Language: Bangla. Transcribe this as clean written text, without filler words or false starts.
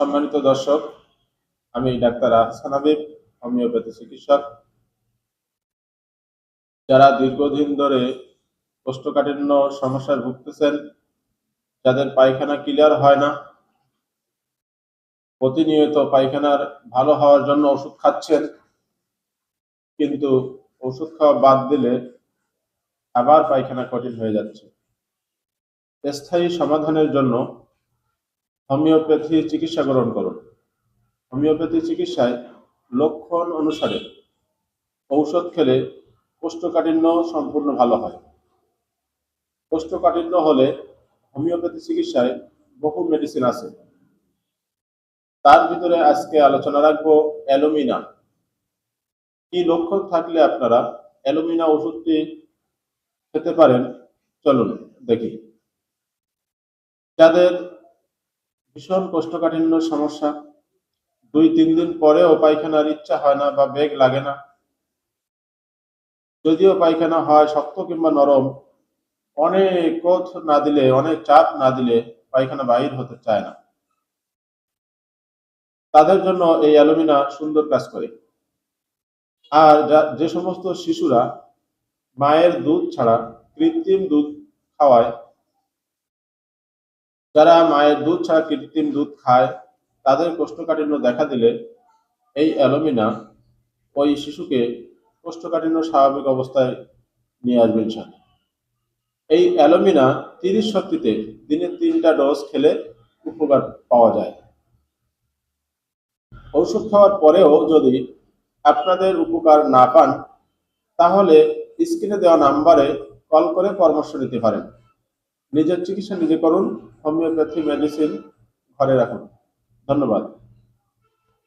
সম্মানিত দর্শক, আমি ডাক্তার আহসান হাবিব, হোমিওপ্যাথি চিকিৎসক। যারা দীর্ঘদিন ধরে কোষ্ঠকাঠিন্য সমস্যায় ভুগতেছেন, যাদের পায়খানা ক্লিয়ার হয় না, প্রতিনিয়ত পায়খানার ভালো হওয়ার জন্য ওষুধ খাচ্ছেন, কিন্তু ওষুধ খাওয়া বাদ দিলে আবার পায়খানা কঠিন হয়ে যাচ্ছে। স্থায়ী সমাধানের জন্য হোমিওপ্যাথি চিকিৎসা গ্রহণ করুন। হোমিওপ্যাথি চিকিৎসায় লক্ষণ অনুসারে ঔষধ খেলে কোষ্ঠকাঠিন্য সম্পূর্ণ ভালো হয়। কোষ্ঠকাঠিন্য হলে হোমিওপ্যাথি চিকিৎসায় বহু মেডিসিন আছে। তার ভিতরে আজকে আলোচনা রাখবো অ্যালুমিনা। কি লক্ষণ থাকলে আপনারা অ্যালুমিনা ওষুধটি খেতে পারেন, চলুন দেখি। যাদের ভীষণ কোষ্ঠকাঠিন্য সমস্যা, 2-3 দিন পরেও পায়খানার ইচ্ছা হয় না বা বেগ লাগে না, যদিও পায়খানা হয় শক্ত কিংবা নরম, অনেক কোথ না দিলে, অনেক চাপ না দিলে পায়খানা বাহির হতে চায় না, তাদের জন্য এই অ্যালুমিনা সুন্দর কাজ করে। আর যে সমস্ত শিশুরা মায়ের দুধ ছাড়া কৃত্রিম দুধ খাওয়ায়, যারা মায়ের দুধ ছাড়া কৃত্রিম দুধ খায়, তাদের কোষ্ঠকাঠিন্য দেখা দিলে এই অ্যালুমিনা ওই শিশুকে কোষ্ঠকাঠিন্য স্বাভাবিক অবস্থায় নিয়ে আসবে ইনশাআল্লাহ। এই অ্যালুমিনা 30 শক্তিতে দিনে 3টা ডোজ খেলে উপকার পাওয়া যায়। ওষুধ খাওয়ার পরেও যদি আপনাদের উপকার না পান, তাহলে স্ক্রিনে দেওয়া নাম্বারে কল করে পরামর্শ নিতে পারেন। নিজের চিকিৎসা নিজে করুন, হোমিওপ্যাথি মেডিসিন ঘরে রাখুন। ধন্যবাদ।